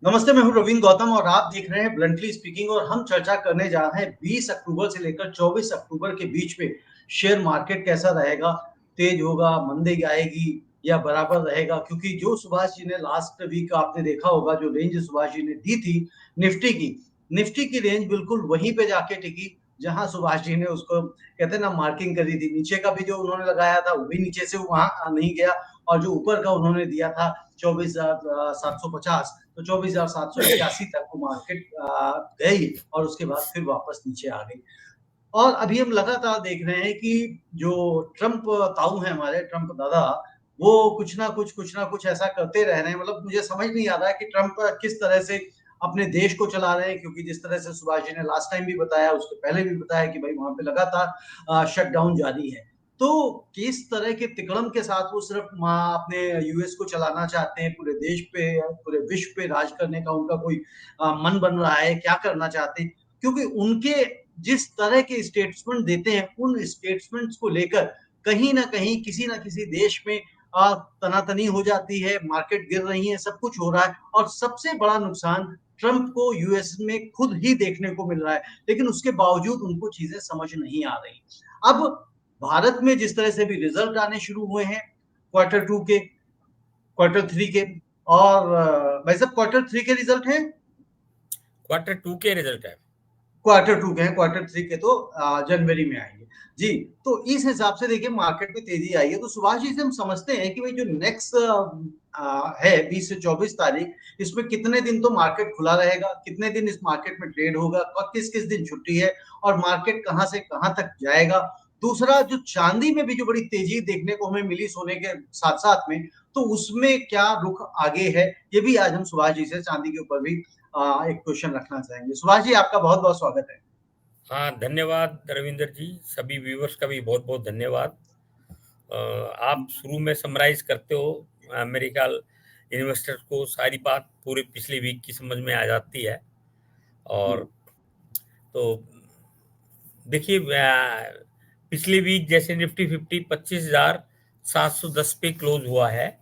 नमस्ते, मैं हूँ रवीन गौतम और आप देख रहे हैं ब्लंटली स्पीकिंग और हम चर्चा करने जा रहे हैं 20 अक्टूबर से लेकर 24 अक्टूबर के बीच में शेयर मार्केट कैसा रहेगा, तेज होगा, मंदी आएगी या बराबर रहेगा। क्योंकि जो सुभाष जी ने लास्ट वीक आपने देखा होगा, जो रेंज सुभाष जी ने दी थी निफ्टी की रेंज बिल्कुल वहीं पे जाके टिकी जहां सुभाष जी ने उसको कहते हैं ना मार्किंग करी थी। नीचे का भी जो उन्होंने लगाया था वो भी नीचे से वहां नहीं गया और जो ऊपर का उन्होंने दिया था 24,750, तो 24,781 तक वो मार्केट गई और उसके बाद फिर वापस नीचे आ गई। और अभी हम लगातार देख रहे हैं कि जो ट्रंप ताऊ हैं हमारे, ट्रंप दादा, वो कुछ ना कुछ ऐसा करते रह रहे हैं। मतलब मुझे समझ नहीं आ रहा है कि ट्रंप किस तरह से अपने देश को चला रहे हैं, क्योंकि जिस तरह से सुभाष जी ने लास्ट टाइम भी बताया, उसके पहले भी बताया कि भाई वहाँ पे लगातार शटडाउन जारी है। तो किस तरह के तिकड़म के साथ वो सिर्फ अपने यूएस को चलाना चाहते हैं, पूरे देश पे, पूरे विश्व पे राज करने का उनका कोई मन बन रहा है, क्या करना चाहते हैं? क्योंकि उनके जिस तरह के स्टेटमेंट देते हैं, उन स्टेटमेंट्स को लेकर कहीं न कहीं किसी न किसी देश में तनातनी हो जाती है, मार्केट गिर रही है, सब कुछ हो रहा है और सबसे बड़ा नुकसान ट्रंप को यूएस में खुद ही देखने को मिल रहा है, लेकिन उसके बावजूद उनको चीज़ें समझ नहीं आ रही। अब भारत में जिस तरह से भी रिजल्ट आने शुरू हुए हैं, क्वार्टर 2 के, क्वार्टर 3 के और भाई साहब क्वार्टर 3 के रिजल्ट हैं? Q2 के रिजल्ट है। क्वार्टर 2 के हैं, क्वार्टर 3 के तो जनवरी में आएँगे। जी, तो इस हिसाब से देखिए मार्केट में तेज़ी आई है, तो सुभाष जी से हम समझते हैं कि भाई जो नेक्स्ट है 20 से 24 तारीख, इसमें कितने दिन तो मार्केट खुला रहेगा, कितने दिन इस मार्केट में ट्रेड होगा और किस-किस दिन छुट्टी है और मार्केट कहाँ से कहाँ तक जाएगा। दूसरा जो चाँदी में भी जो बड़ी तेज़ी देखने को हमें मिली सोने के साथ-साथ में, तो उसमें क्या रुख आगे है, ये भी आज हम सुभाष जी से चाँदी के ऊपर भी एक क्वेश्चन रखना चाहेंगे। सुभाष जी आपका बहुत-बहुत स्वागत है। हाँ, धन्यवाद रविंदर जी। सभी व्यूवर्स का भी बहुत-बहुत धन्यवाद। आप शुरू में समराइज़ करते हो, मेरे ख्याल इन्वेस्टर्स को सारी बात पूरे पिछले वीक की समझ में आ जाती है। और हुँ, तो देखिए, पिछले वीक जैसे निफ्टी 50 25,710 पे क्लोज हुआ है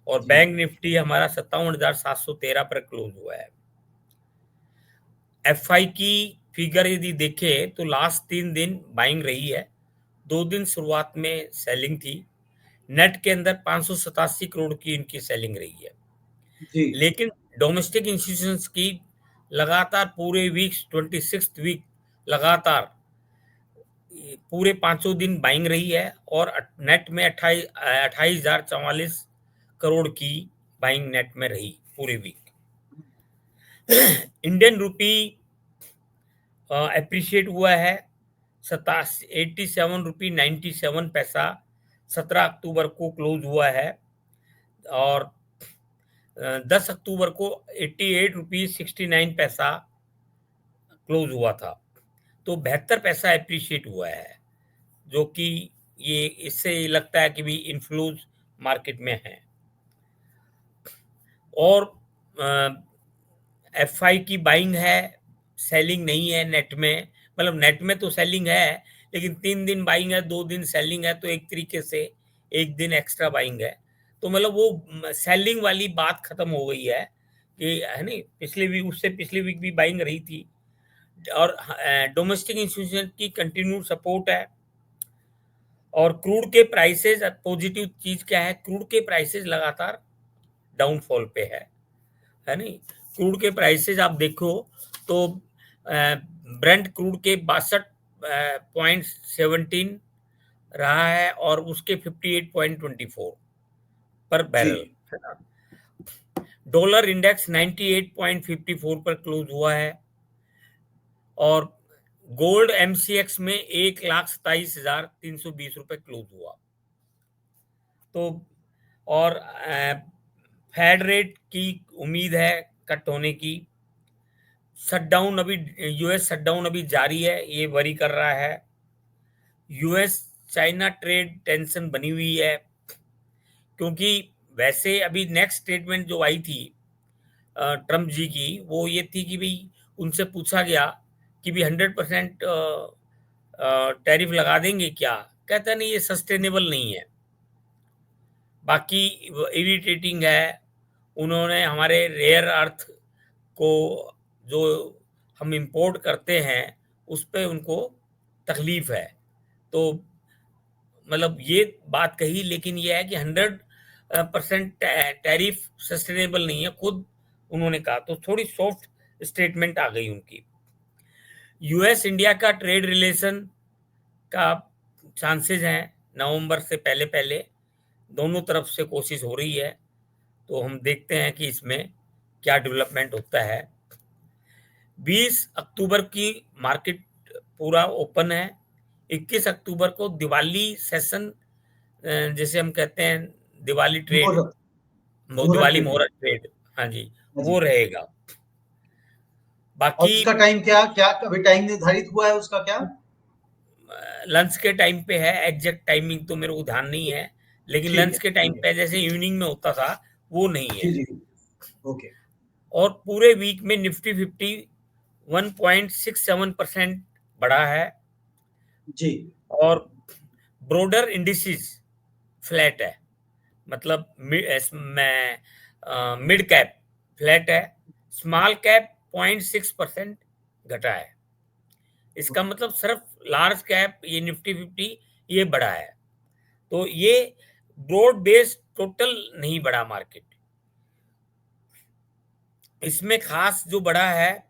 और जी, बैंक निफ्टी हमारा 57,713 पर क्लोज हुआ है। एफआई की फिगर यदि देखें तो लास्ट 3 दिन बाइंग रही है, 2 दिन शुरुआत में सेलिंग थी। नेट के अंदर 587 करोड़ की इनकी सेलिंग रही है। जी, लेकिन डोमेस्टिक इंस्टीट्यूशंस की लगातार पूरे वीक 26th वीक लगातार पूरे 5 दिन बाइंग रही है और नेट में 28,044 करोड़ की बाइंग नेट में रही पूरे वीक। इंडियन रुपी अप्रिशिएट हुआ है, 87 रुपी 97 पैसा 17 अक्टूबर को क्लोज हुआ है और 10 अक्टूबर को 88 रुपी 69 पैसा क्लोज हुआ था। तो 72 पैसा अप्रिशिएट हुआ है, जो कि ये इससे लगता है कि भी इन्फ्लूज मार्केट में है। और एफ आई की बाइंग है, सेलिंग नहीं है नेट में। मतलब नेट में तो सेलिंग है, लेकिन 3 दिन बाइंग है, 2 दिन सेलिंग है, तो एक तरीके से 1 दिन एक्स्ट्रा बाइंग है। तो मतलब वो सेलिंग वाली बात खत्म हो गई है कि है नहीं, पिछले वीक उससे पिछले वीक भी बाइंग रही थी। और डोमेस्टिक इंस्टीट्यूशन की कंटिन्यू सपोर्ट है। और क्रूड के प्राइसेस, पॉजिटिव चीज क्या है, क्रूड के प्राइसेस लगातार डाउनफॉल पे है नहीं। क्रूड के प्राइसेस आप देखो तो ब्रेंट क्रूड के 62.17 रहा है और उसके 58.24 पर जी, बैरल, है ना। डॉलर इंडेक्स 98.54 पर क्लोज हुआ है और गोल्ड एमसीएक्स में 1,27,320 रुपये क्लोज हुआ। तो और फेड रेट की उम्मीद है कट होने की। शटडाउन अभी यूएस शटडाउन अभी जारी है, ये वरी कर रहा है। यूएस चाइना ट्रेड टेंशन बनी हुई है, क्योंकि वैसे अभी नेक्स्ट स्टेटमेंट जो आई थी ट्रम्प जी की, वो ये थी कि भाई उनसे पूछा गया कि भी 100% टैरिफ लगा देंगे क्या। कहता नहीं, ये सस्टेनेबल नहीं है। बाकी इरिटेटिंग है उन्होंने हमारे रेयर अर्थ को जो हम इंपोर्ट करते हैं उस पे उनको तकलीफ है। तो मतलब ये बात कही, लेकिन ये है कि 100% टैरिफ सस्टेनेबल नहीं है, खुद उन्होंने कहा। तो थोड़ी सॉफ्ट स्टेटमेंट आ गई उनकी। यूएस इंडिया का ट्रेड रिलेशन का चांसेस हैं नवंबर से पहले पहले, दोनों तरफ से कोशिश हो रही है। तो हम देखते हैं कि इसमें क्या डेवलपमेंट होता है। 20 अक्टूबर की मार्केट पूरा ओपन है। 21 अक्टूबर को दिवाली सेशन, जैसे हम कहते हैं दिवाली ट्रेड, मुहूर्त, मुहूर्त दिवाली ट्रेडिंग। मुहूर्त ट्रेड, हाँ जी, हाँ वो जी। रहेगा। और बाकी उसका टाइम क्या क्या अभी टाइम निर्धारित हुआ है उसका क्या? लंच के टाइम पे है, एग्जैक्ट टाइमिंग तो मेरे को ध्यान नहीं है, लेकिन ठीक है, लंच के टाइम ठीक है। पे जैसे इवनिंग में होता था वो नहीं जी, है। जी। ओके। और पूरे वीक में निफ्टी 50 1.67% बढ़ा है। जी। और ब्रोडर इंडिसेस फ्लैट है, मतलब मिड कैप फ्लैट है। स्मॉल कैप 0.6% घटा है। इसका मतलब सिर्फ लार्ज कैप ये निफ्टी 50 ये बढ़ा है। तो ये ब्रॉड बेस्ड टोटल नहीं बढ़ा मार्केट। इसमें खास जो बढ़ा है,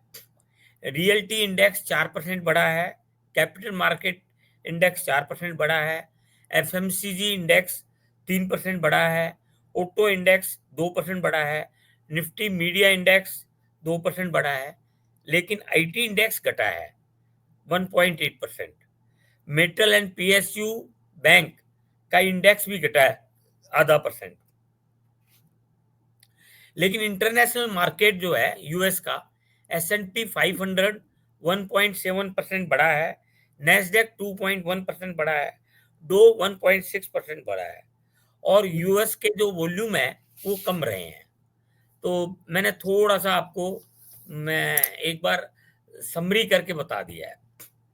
रियल्टी इंडेक्स 4% बढ़ा है, कैपिटल मार्केट इंडेक्स 4% बढ़ा है, एफएमसीजी इंडेक्स 3% बढ़ा है, ऑटो इंडेक्स 2% बढ़ा है, निफ्टी मीडिया इंडेक्स 2% बढ़ा है, लेकिन आईटी इंडेक्स घटा है 1.8%। मेटल एंड पीएसयू बैंक का इंडेक्स भी घटा है आधा परसेंट। लेकिन इंटरनेशनल मार्केट जो है यूएस का, S&P 500 1.7% बढ़ा है, नेस्डेक 2.1% बढ़ा है, डो 1.6% बढ़ा है। और यूएस के जो वॉल्यूम है वो कम रहे हैं। तो मैंने थोड़ा सा आपको, मैं एक बार समरी करके बता दिया है।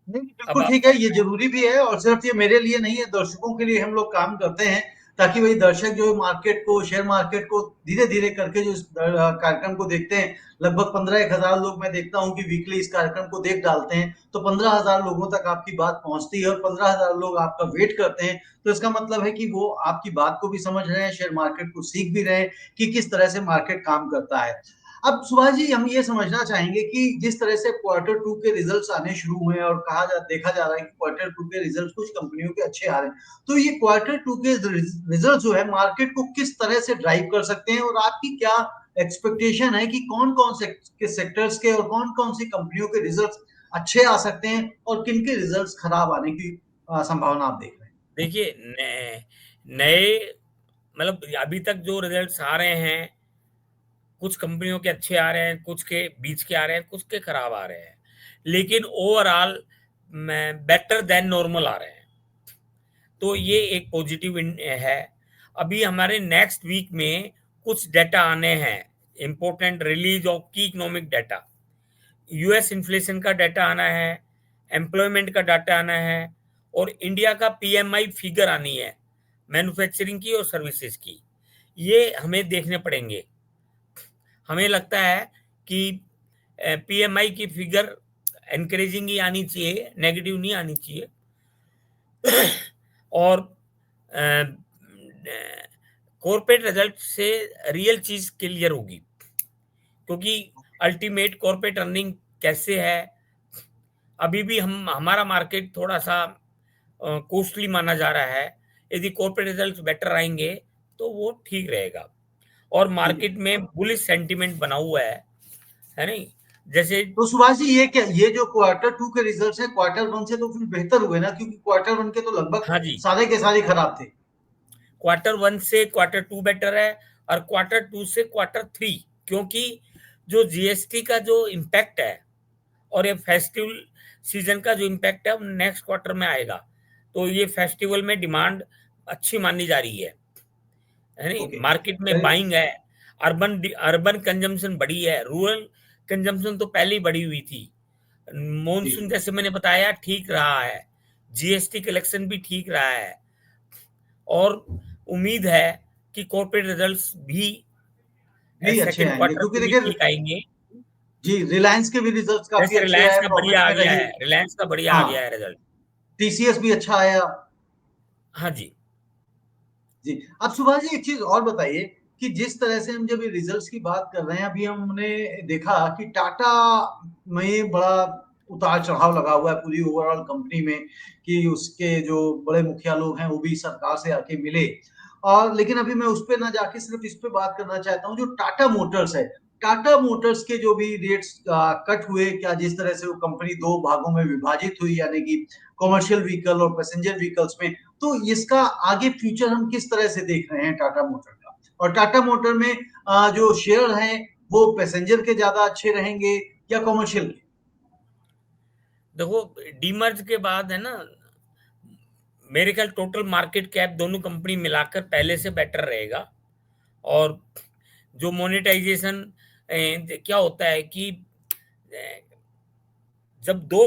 नहीं, अब बिल्कुल आप, ठीक है, ये ज़रूरी भी है और सिर्फ़ ये मेरे लिए नहीं है, दर्शकों के लिए हम लोग काम करते हैं, ताकि वही दर्शक जो मार्केट को, शेयर मार्केट को धीरे-धीरे करके जो इस कार्यक्रम को देखते हैं, लगभग 15-1000 लोग मैं देखता हूँ कि वीकली इस कार्यक्रम को देख डालते हैं, तो 15,000 लोगों तक आपकी बात पहुँचती है और 15,000 लोग आपका वेट करते हैं, तो इसका मतलब है कि वो आपकी बात को भी समझ रहे हैं, शेयर मार्केट को सीख भी रहे हैं कि किस तरह से मार्केट काम करता है। अब सुभाष जी, हम ये समझना चाहेंगे कि जिस तरह से क्वार्टर टू के रिजल्ट्स आने शुरू हुए हैं और देखा जा रहा है कि क्वार्टर टू के रिजल्ट्स कुछ कंपनियों के अच्छे आ रहे हैं, तो ये क्वार्टर टू के रिजल्ट जो है मार्केट को किस तरह से ड्राइव कर सकते हैं और आपकी क्या एक्सपेक्टेशन है कि कौन कौन से के सेक्टर्स के और कौन कौन सी कंपनियों के रिजल्ट्स अच्छे आ सकते हैं और किन के रिजल्ट्स खराब आने की संभावना आप देख रहे हैं? देखिए नए मतलब अभी तक जो रिजल्ट्स आ रहे हैं, कुछ कंपनियों के अच्छे आ रहे हैं, कुछ के बीच के आ रहे हैं, कुछ के खराब आ रहे हैं, लेकिन ओवरऑल बेटर देन नॉर्मल आ रहे हैं। तो ये एक पॉजिटिव है। अभी हमारे नेक्स्ट वीक में कुछ डेटा आने हैं, इंपॉर्टेंट रिलीज ऑफ की इकोनॉमिक डाटा। यूएस इन्फ्लेशन का डाटा आना है, एम्प्लॉयमेंट का डाटा आना है, और इंडिया का पीएमआई फिगर आनी है, मैन्युफैक्चरिंग की और सर्विसेज की। ये हमें देखने पड़ेंगे। हमें लगता है कि पीएमआई की फिगर एनकरेजिंग ही आनी चाहिए, नेगेटिव नहीं आनी चाहिए। और कॉर्पोरेट रिजल्ट से रियल चीज क्लियर होगी, क्योंकि अल्टीमेट कॉर्पोरेट अर्निंग कैसे है। अभी भी हम हमारा मार्केट थोड़ा सा कॉस्टली माना जा रहा है। यदि कॉर्पोरेट रिजल्ट्स बेटर आएंगे तो वो ठीक रहेगा। और ठीक है। मार्केट में बुलिश सेंटीमेंट बना हुआ है नहीं? जैसे, तो सुभाष जी, ये जो क्वार्टर टू के रिजल्ट्स हैं क्वार्टर वन से तो फिर बेहतर हुए ना, क्योंकि क्वार्टर वन के तो लगभग हाँ जी, सारे के सारे खराब थे। क्वार्टर वन से क्वार्टर टू बेटर है, और क्वार्टर टू से क्वार्टर थ्री, क्योंकि जो जीएसटी का जो इम्पैक्ट है और ये फेस्टिवल सीजन का जो इम्पैक्ट है वो नेक्स्ट क्वार्टर में आएगा। तो ये फेस्टिवल में डिमांड अच्छी मानी जा रही है नहीं? ओके। मार्केट में चलिए। बाइंग है। अर्बन अर्बन कंजम्पशन बढ़ी है, रूरल कंजम्पशन तो पहले ही बढ़ी हुई थी। जी। मॉनसून जैसे मैंने बताया ठीक रहा है, जीएसटी कलेक्शन भी ठीक रहा है, और उम्मीद है कि कॉर्पोरेट रिजल्ट्स भी भी अच्छे सेकंड आएंगे, क्वार्टर क्योंकि के भी देखिए ठीक आएंगे। जी, रिलायंस के भी रिजल्ट्स काफी जैसे अच्छे रिलायंस आए, का प्रॉफिट बढ़िया आ में गया रही। है, रिलायंस का बढ़िया आ हाँ, गया है रिजल्ट। टीसीएस भी अच्छा आया। हाँ जी। जी। अब सुभाष जी एक चीज और बताइए कि जिस तरह से हम जब ये रिजल्ट्स की बात कर रहे हैं, अभी हमने देखा कि टाटा में बड़ा उतार चढ़ाव लगा हुआ है पूरी ओवरऑल कंपनी में, कि उसके जो बड़े मुखिया लोग हैं वो भी सरकार से आके मिले। और लेकिन अभी मैं उस पे ना जाके सिर्फ इस पे बात करना चाहता हूँ, जो टाटा मोटर्स है, टाटा मोटर्स के जो भी रेट्स कट हुए, क्या जिस तरह से वो कंपनी दो भागों में विभाजित हुई, यानी कि कॉमर्शियल व्हीकल और पैसेंजर व्हीकल्स में, तो इसका आगे फ्यूचर हम किस तरह से देख रहे हैं टाटा मोटर का? और टाटा मोटर में जो शेयर हैं वो पैसेंजर के ज्यादा अच्छे रहेंगे या कॉमर्शियल के? देखो, डीमर्ज के बाद है ना, मेरे ख्याल टोटल मार्केट कैप दोनों कंपनी मिलाकर पहले से बेटर रहेगा। और जो मोनेटाइजेशन क्या होता है कि जब दो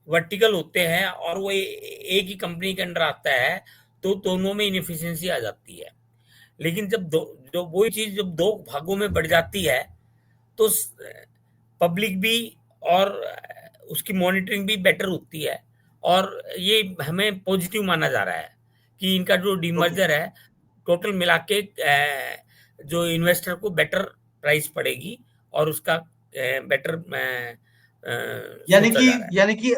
वर्टिकल होते हैं और वो एक ही कंपनी के अंडर आता है, तो दोनों में इनएफिशिएंसी आ जाती है। लेकिन जब दो जो वही चीज जब दो भागों में बढ़ जाती है, तो पब्लिक भी और उसकी मॉनिटरिंग भी बेटर होती है। और ये हमें पॉजिटिव माना जा रहा है कि इनका जो ओके। डीमर्जर है, टोटल मिला के जो इन्वेस्टर को बेटर प्राइस पड़ेगी और उसका बेटर यानी सोचा कि जा रहा है। यानी कि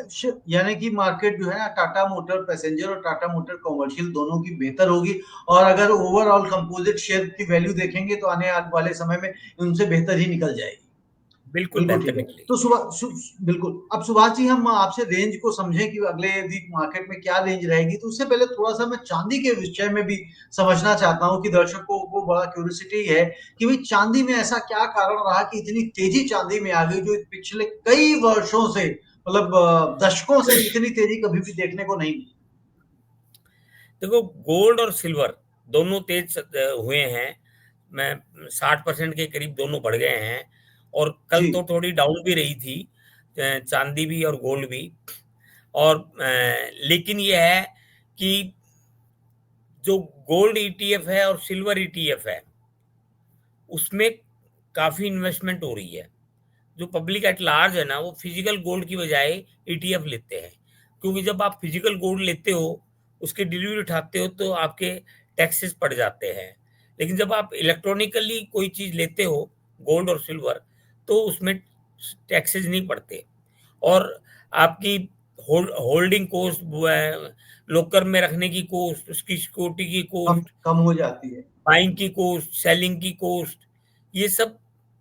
यानी कि मार्केट जो है ना, टाटा मोटर पैसेंजर और टाटा मोटर कॉमर्शियल दोनों की बेहतर होगी। और अगर ओवरऑल कंपोजिट शेयर की वैल्यू देखेंगे तो आने वाले समय में उनसे बेहतर ही निकल जाएगी। बिल्कुल बिल्कुल बेहतर ठीक है। निकलेगी। तो बिल्कुल। अब सुभाष जी हम आपसे रेंज को समझें कि अगले वीक मार्केट में क्या रेंज रहेगी, तो उससे पहले थोड़ा सा मैं चांदी के विषय में भी समझना चाहता हूं, कि दर्शकों को बड़ा क्यूरियोसिटी है कि भाई चांदी में ऐसा क्या कारण रहा कि इतनी तेजी चांदी में आ गई, जो पिछले कई वर्षों से, मतलब दशकों से इतनी तेजी कभी भी देखने को नहीं मिली। देखो, गोल्ड और सिल्वर दोनों तेज हुए हैं। मैं 60% के करीब दोनों बढ़ गए हैं। और कल जी। तो थोड़ी डाउन भी रही थी, चांदी भी और गोल्ड भी। और लेकिन यह है कि जो गोल्ड ईटीएफ है और सिल्वर ईटीएफ है, उसमें काफी इन्वेस्टमेंट हो रही है। जो पब्लिक एट लार्ज है ना, वो फिजिकल गोल्ड की बजाय ईटीएफ लेते हैं। क्योंकि जब आप फिजिकल गोल्ड लेते हो, उसकी डिलीवरी उठाते हो, तो आपके टैक्सेस पड़ जाते हैं। लेकिन जब आप इलेक्ट्रॉनिकली कोई चीज लेते हो, गोल्ड और सिल्वर, तो उसमें टैक्सेस नहीं पड़ते। और आपकी होल्डिंग कॉस्ट, लोकर में रखने की कॉस्ट, उसकी सिक्योरिटी की कम कॉस्ट, कम हो जाती है। बाइंग की कॉस्ट, सेलिंग की कॉस्ट, ये सब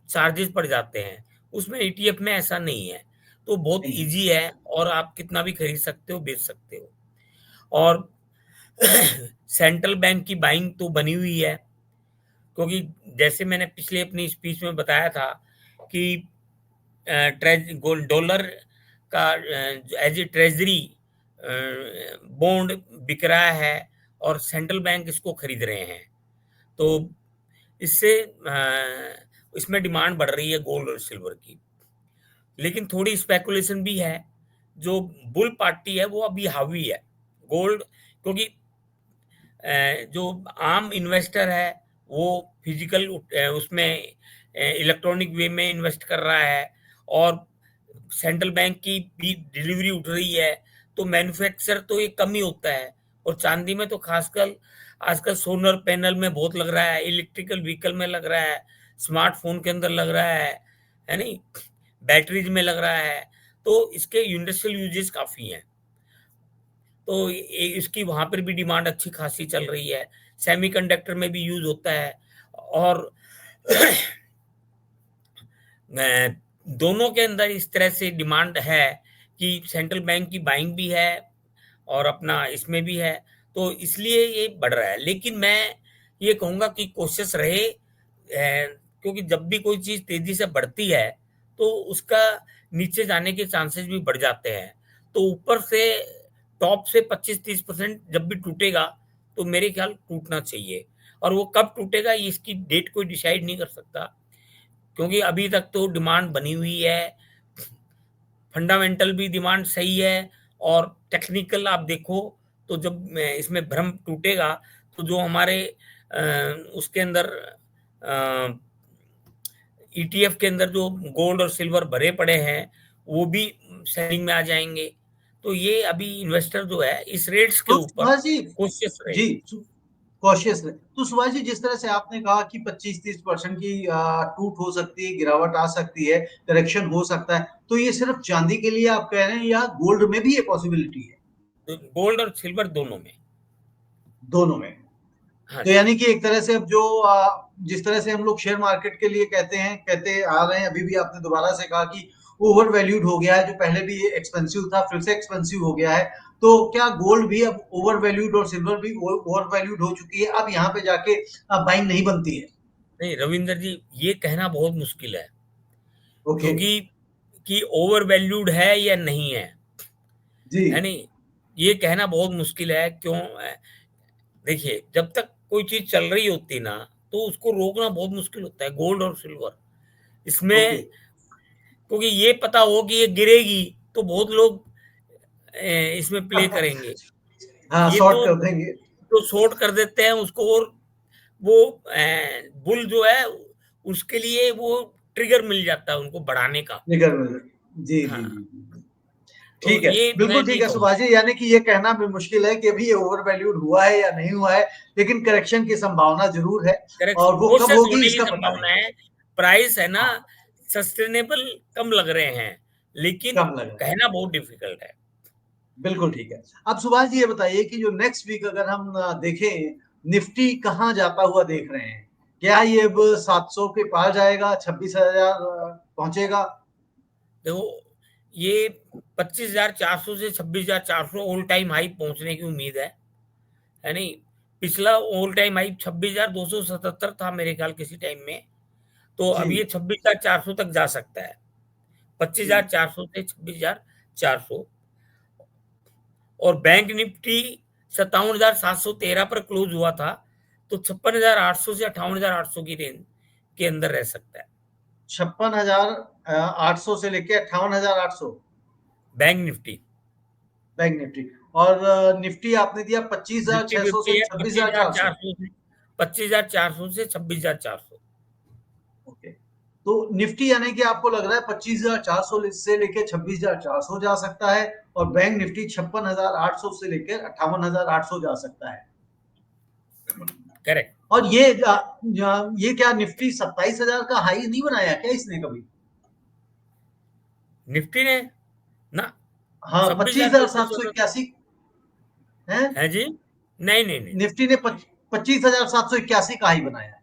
चार्जेस पड़ जाते हैं। उसमें ईटीएफ में ऐसा नहीं है। तो बहुत नहीं है। इजी है और आप कितना भी खरीद सकते हो, बेच सकते हो। और सेंट्रल बैंक की बाइंग तो बनी हुई है। क्योंकि जैसे मैंने पिछले अपनी स्पीच में बताया था कि गोल्ड डॉलर का एज ए ट्रेजरी बॉन्ड बिक रहा है और सेंट्रल बैंक इसको खरीद रहे हैं। तो इससे इसमें डिमांड बढ़ रही है गोल्ड और सिल्वर की। लेकिन थोड़ी स्पेकुलेशन भी है। जो बुल पार्टी है वो अभी हावी है गोल्ड, क्योंकि जो आम इन्वेस्टर है वो फिजिकल उसमें इलेक्ट्रॉनिक वे में इन्वेस्ट कर रहा है। और सेंट्रल बैंक की भी डिलीवरी उठ रही है, तो मैन्युफैक्चर तो ये कम ही होता है। और चांदी में तो खासकर आजकल सोलर पैनल में बहुत लग रहा है, इलेक्ट्रिकल व्हीकल में लग रहा है, स्मार्टफोन के अंदर लग रहा है नहीं, बैटरीज में लग रहा है। तो इसके इंडस्ट्रियल यूजेस काफी हैं। तो इसकी वहां पर भी डिमांड अच्छी खासी चल रही है। सेमीकंडक्टर में भी यूज होता है। और दोनों के अंदर इस तरह से डिमांड है कि सेंट्रल बैंक की बाइंग भी है और अपना इसमें भी है। तो इसलिए ये बढ़ रहा है। लेकिन मैं ये कहूंगा कि कोशिश रहे, क्योंकि जब भी कोई चीज तेजी से बढ़ती है, तो उसका नीचे जाने के चांसेस भी बढ़ जाते हैं। तो ऊपर से टॉप से 25-30% जब भी टूटेगा, तो मेरे ख्याल टूटना चाहिए। और वो कब टूटेगा, ये इसकी डेट कोई डिसाइड नहीं कर सकता। क्योंकि अभी तक तो डिमांड बनी हुई है, फंडामेंटल भी डिमांड सही है। और टेक्निकल आप देखो, तो जब इसमें भ्रम टूटेगा, तो जो हमारे उसके अंदर ईटीएफ के अंदर जो गोल्ड और सिल्वर भरे पड़े हैं वो भी सेलिंग में आ जाएंगे। तो ये अभी इन्वेस्टर जो है इस रेट्स के तो ऊपर सुभाष जी, कोशिश जी, रहेंगे। कॉशियस रहे। तो सुभाष जी, जिस तरह से आपने कहा कि 25-30% की टूट हो सकती है, गिरावट आ सकती है, करेक्शन हो सकता है, तो ये सिर्फ चांदी के लिए आप कह रहे हैं या गोल्ड में भी ये पॉसिबिलिटी है? तो गोल्ड और सिल्वर दोनों में। दोनों में। हाँ तो जी। यानी कि एक तरह से अब जो जिस तरह से हम लोग शेयर मार्केट के लिए कहते हैं, कहते आ रहे हैं, अभी भी आपने दोबारा से कहा कि ओवर वैल्यूड हो गया है, जो पहले भी ये एक्सपेंसिव था फिर से एक्सपेंसिव हो गया है। तो क्या गोल्ड भी अब ओवर वैल्यूड और सिल्वर भी ओवर वैल्यूड हो चुकी है, अब यहाँ पे जाके बाइंग नहीं बनती है? नहीं रविंदर जी, ये कहना बहुत मुश्किल है, ओके। क्योंकि कि ओवर वैल्यूड है या नहीं जी। है नहीं, ये कहना बहुत मुश्किल है। क्यों? देखिए, जब तक कोई चीज चल रही होती ना, तो उसको रोकना बहुत मुश्किल होता है, गोल्ड और सिल्वर ओके। इसमें। क्योंकि ये पता हो कि ये गिरेगी तो बहुत लोग इसमें प्ले करेंगे। हाँ, ये शॉर्ट तो कर देंगे। शॉर्ट कर देते हैं उसको, और वो बुल जो है उसके लिए वो ट्रिगर मिल जाता है उनको बढ़ाने का। निकल में। जी, जी, हाँ, जी, जी। तो ठीक है, ये मैं बिल्कुल ठीक नहीं है कहूँगा। सुभाष जी, यानी कि ये कहना भी मुश्किल है कि अभी ये ओवर वैल्यूड हुआ है या नहीं हुआ है, लेकिन करेक्शन की संभावना जरूर है। करेक्ट, और वो कब प्रोसेस होगी होने की इसका पता नहीं। संभावना है। प्राइस है ना, हाँ, सस्टेनेबल कम लग रहे हैं, लेकिन कम लग रहा है। कहना बहुत डिफिकल्ट है। बिल्कुल ठीक है। अब सुभाष जी ये बताइए कि जो नेक्स्ट वीक अगर हम देखें, निफ्टी कहाँ जाता हुआ देख रहे हैं? क्या ये अब 700 के पार जाएगा, 26,000 पहुंचेगा? देखो, ये 25,400 से 26,400 ऑल टाइम हाई पहुंचने की उम्मीद है नहीं। पिछला ऑल टाइम हाई 26,277 था मेरे ख्याल किसी टाइम में। तो जी। अब ये 26,400 तक जा सकता है। जी। 25,400 से 26,400। और बैंक निफ्टी 57,713 पर क्लोज हुआ था, तो 56,800 से 58,800 की रेंज के अंदर रह सकता है 56,800 से लेके 58,800 बैंक निफ्टी। Bank Nifty. और निफ्टी आपने दिया निफ्टी 25,600 फिफ्टी से है पच्चीस हजार 26,400। चार सौ से 25,400 से 26,400। ओके। तो निफ्टी यानी कि आपको लग रहा है 25,400 से लेके 26,400 जा सकता है, और बैंक निफ्टी 56,800 से लेकर 58,800 जा सकता है। करेक्ट। और ये क्या निफ्टी 27,000 का हाई नहीं बनाया क्या इसने कभी? निफ्टी ने ना, हाँ, छब्बीस पच्चीस हजार हजार दो सौ सात सौ चौदह इक्यासी है। है जी। नहीं नहीं नहीं। निफ्टी ने 25,781 का हाई बनाया है।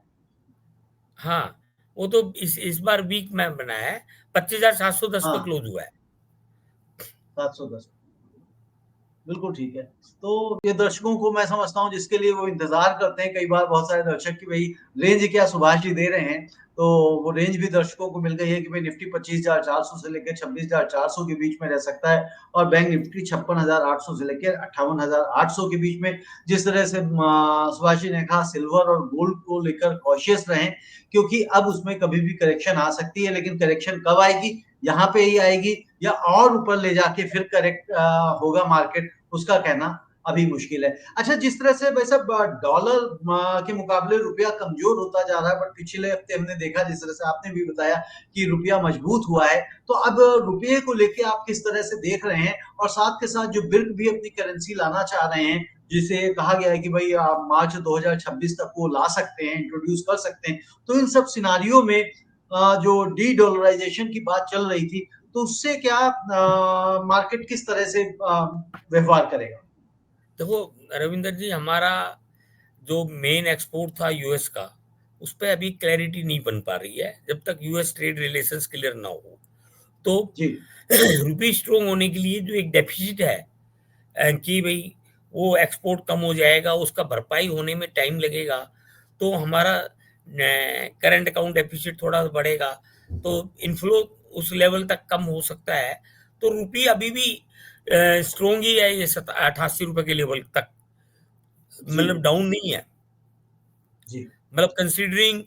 हाँ, वो तो इस बार वीक में बना है, 25,710 पर हाँ, क्लोज हुआ है। 710। बिल्कुल ठीक है। तो ये दर्शकों को मैं समझता हूँ जिसके लिए वो इंतज़ार करते हैं, कई बार बहुत सारे दर्शक कि भई रेंज क्या सुभाष जी दे रहे हैं, तो वो रेंज भी दर्शकों को मिल गई है कि भई निफ्टी 25,400 से लेके 26,400 के बीच में रह सकता है, और बैंक निफ्टी 56,800 से लेके 58,800 के बीच में। जिस तरह से सुभाष जी ने कहा, सिल्वर और गोल्ड को लेकर कॉशियस रहें, क्योंकि अब उसमें कभी भी करेक्शन आ सकती है, लेकिन करेक्शन कब आएगी? यहाँ पे ही आएगी या और ऊपर ले जाके फिर करेक्ट होगा मार्केट, उसका कहना अभी मुश्किल है। अच्छा, जिस तरह से वैसे डॉलर के मुकाबले रुपया कमजोर होता जा रहा है, बट पिछले हफ्ते हमने देखा, जिस तरह से आपने भी बताया कि रुपया मजबूत हुआ है, तो अब रुपये को लेके आप किस तरह से देख रहे हैं? और साथ के साथ जो बिर्क भी अपनी करेंसी लाना चाह रहे हैं, जिसे कहा गया है कि भाई मार्च 2026 तक वो ला सकते हैं, इंट्रोड्यूस कर सकते हैं, तो इन सब सिनारियों में जो डी डॉलराइजेशन की बात चल रही थी, तो उससे क्या मार्केट किस तरह से व्यवहार करेगा? देखो रविंदर जी, हमारा जो मेन एक्सपोर्ट था यूएस का, उस पर अभी क्लैरिटी नहीं बन पा रही है जब तक यूएस ट्रेड रिलेशंस क्लियर ना हो। तो जी। रुपी स्ट्रोंग होने के लिए जो एक डेफिसिट है, कि भाई वो एक्सपोर्ट कम हो जाएगा, उसका भरपाई होने में टाइम लगेगा, तो हमारा करंट अकाउंट डेफिसिट थोड़ा बढ़ेगा, तो इनफ्लो उस लेवल तक कम हो सकता है। तो रुपी अभी भी स्ट्रोंग ही है, ये 88 रुपए के लेवल तक, जी। मतलब डाउन नहीं है। जी। मतलब कंसीडरिंग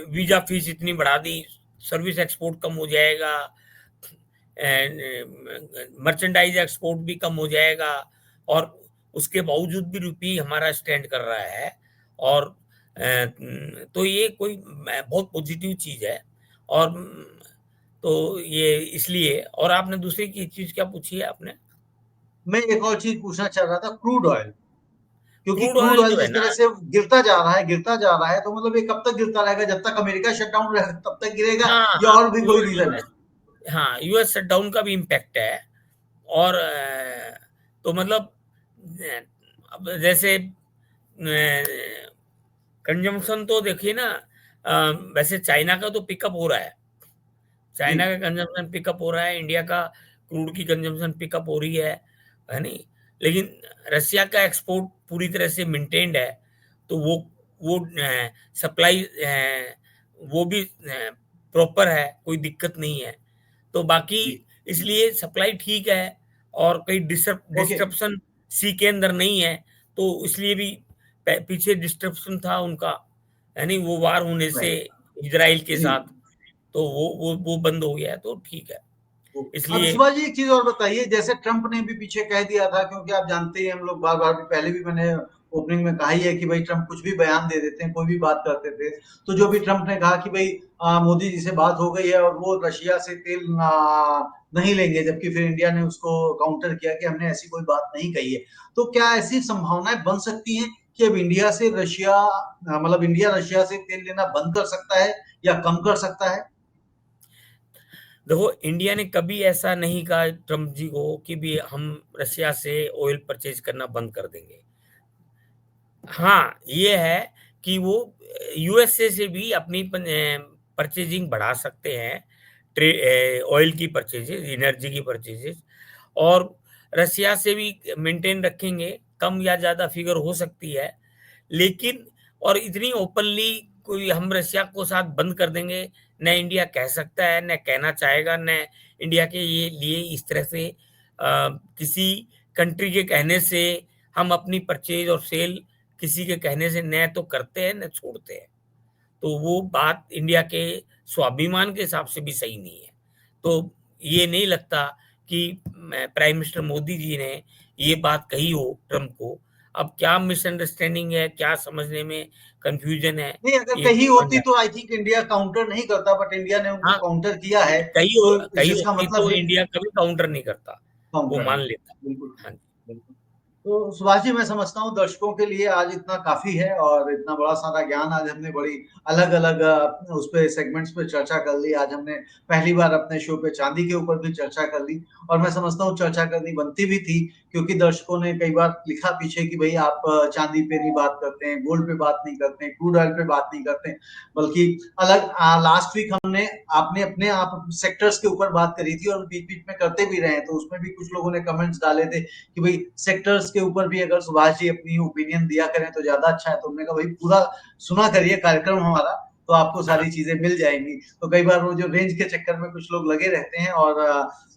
वीजा फीस इतनी बढ़ा दी, सर्विस एक्सपोर्ट कम हो जाएगा, मर्चेंडाइज एक्सपोर्ट भी कम हो जाएगा, और उसके बावजूद भी रुपी हमारा स्टैंड कर रहा है। और तो ये कोई बहुत पॉजिटिव चीज़ है। और तो ये इसलिए, और आपने दूसरी की चीज़ क्या पूछी है आपने? मैं एक और चीज़ पूछना चाह रहा था, क्रूड ऑयल, क्योंकि क्रूड क्रूड ऑयल ऑयल जो है जिस ना, तरह से गिरता जा रहा है, तो मतलब ये कब तक गिरता रहेगा? जब तक अमेरिका शटडाउन रहेगा तब तक गिरेगा, हाँ, या हाँ, और भी कोई रीज़न है? यूएस, हाँ, यूएस शटडाउन का भी इम्पैक्ट है। और तो मतलब अब जैसे कंजम्पशन तो देखिए ना, वैसे चाइना का तो पिकअप हो रहा है। जी, चाइना का कंजम्पशन पिकअप हो रहा है, इंडिया का क्रूड की कंजम्पशन पिकअप हो रही है नहीं? लेकिन रसिया का एक्सपोर्ट पूरी तरह से मेंटेन्ड है, तो वो सप्लाई वो भी प्रॉपर है, कोई दिक्कत नहीं है। तो बाकी जी, इसलिए सप्लाई ठीक है, और कोई ओके, डिस्ट्रप्शन सी के अंदर नहीं है, तो इसलिए भी पीछे डिस्ट्रप्शन था उनका, यानी वो वार होने से राइट, इजराइल के जी। साथ, तो वो बंद हो गया है, तो ठीक है। तो अब इसलिए सुभाष जी एक चीज और बताइए, जैसे ट्रम्प ने भी पीछे कह दिया था, क्योंकि आप जानते ही हैं, हम लोग बार बार भी पहले भी मैंने ओपनिंग में कहा ही है कि भाई ट्रम्प कुछ भी बयान दे देते हैं, कोई भी बात करते थे। तो जो भी ट्रम्प ने कहा कि भाई मोदी जी से बात हो गई है और वो रशिया से तेल नहीं लेंगे, जबकि फिर इंडिया ने उसको काउंटर किया कि हमने ऐसी कोई बात नहीं कही है। तो क्या ऐसी संभावनाएं बन सकती हैं कि अब इंडिया से रशिया मतलब इंडिया रशिया से तेल लेना बंद कर सकता है या कम कर सकता है? देखो, इंडिया ने कभी ऐसा नहीं कहा ट्रम्प जी को कि भी हम रशिया से ऑयल परचेज करना बंद कर देंगे। हाँ, ये है कि वो यूएसए से भी अपनी परचेजिंग बढ़ा सकते हैं, ऑयल की परचेजेज, एनर्जी की परचेजेज, और रसिया से भी मेंटेन रखेंगे, कम या ज़्यादा फिगर हो सकती है। लेकिन और इतनी ओपनली कोई हम रसिया को साथ बंद कर देंगे, न इंडिया कह सकता है, न कहना चाहेगा, न इंडिया के ये लिए इस तरह से किसी कंट्री के कहने से हम अपनी परचेज और सेल किसी के कहने से न तो करते हैं न छोड़ते हैं। तो वो बात इंडिया के स्वाभिमान के हिसाब से भी सही नहीं है। तो ये नहीं लगता कि प्राइम मिनिस्टर मोदी जी ने ये बात कही हो ट्रम्प को। अब क्या मिसअंडरस्टैंडिंग है, क्या समझने में कन्फ्यूजन है, नहीं, अगर ये कही भगवान होती जाने। तो आई थिंक इंडिया काउंटर नहीं करता, बट इंडिया ने उनको हाँ, काउंटर किया है, तो कही जिसका होती मतलब तो है इंडिया कभी काउंटर नहीं करता, वो काउंटर मान नहीं लेता। करता। बिल्कुल, हाँ जी। बिल्कुल। तो सुभाष जी, मैं समझता हूँ दर्शकों के लिए आज इतना काफी है, और इतना बड़ा सारा ज्ञान आज हमने बड़ी अलग अलग उस पे सेगमेंट्स पे चर्चा कर ली। आज हमने पहली बार अपने शो पे चांदी के ऊपर भी चर्चा कर ली, और मैं समझता हूँ चर्चा करनी बनती भी थी, क्योंकि दर्शकों ने कई बार लिखा पीछे कि भाई आप चांदी पे नहीं बात करते हैं, गोल्ड पे बात नहीं करते हैं, क्रूड ऑयल पे बात नहीं करते हैं, बल्कि अलग लास्ट वीक हमने आपने अपने आप सेक्टर्स के ऊपर बात करी थी, और बीच बीच में करते भी रहे हैं, तो उसमें भी कुछ लोगों ने कमेंट्स डाले थे कि भाई सेक्टर्स के ऊपर भी अगर सुभाष जी अपनी ओपिनियन दिया करें तो ज्यादा अच्छा है। तो हमने कहा भाई पूरा सुना करिए कार्यक्रम हमारा, तो आपको हाँ, सारी चीजें मिल जाएंगी। तो कई बार वो जो रेंज के चक्कर में कुछ लोग लगे रहते हैं, और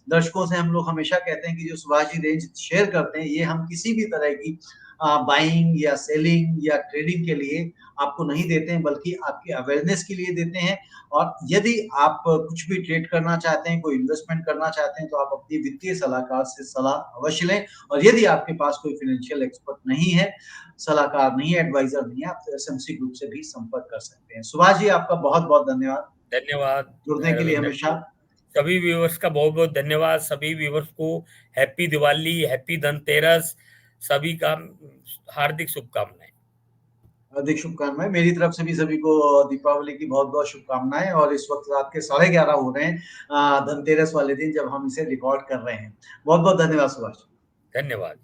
दर्शकों से हम लोग हमेशा कहते हैं कि जो सुभाष जी रेंज शेयर करते हैं, ये हम किसी भी तरह की बाइंग या सेलिंग या ट्रेडिंग के लिए आपको नहीं देते हैं, बल्कि आपकी अवेयरनेस के लिए देते हैं। और यदि आप कुछ भी ट्रेड करना चाहते हैं, कोई इन्वेस्टमेंट करना चाहते हैं, तो आप अपनी वित्तीय सलाहकार से सलाह अवश्य लें। और यदि आपके पास कोई फाइनेंशियल एक्सपर्ट नहीं है, सलाहकार नहीं है, एडवाइजर नहीं है, आप एसएमसी ग्रुप से भी संपर्क कर सकते हैं। सुभाष जी, आपका बहुत-बहुत धन्यवाद धन्यवाद जुड़ने के लिए रविंदर हमेशा। जी। सभी व्यूअर्स का बहुत-बहुत धन्यवाद। सभी व्यूअर्स को हैप्पी दिवाली, हैप्पी धनतेरस, सभी का हार्दिक शुभकामनाएँ। हार्दिक शुभकामनाएँ। मेरी तरफ से भी सभी को दीपावली की बहुत-बहुत शुभकामनाएँ, और इस वक़्त रात के 11:30 हो रहे हैं धनतेरस वाले दिन, जब हम इसे रिकॉर्ड कर रहे हैं। बहुत-बहुत धन्यवाद सुभाष। धन्यवाद।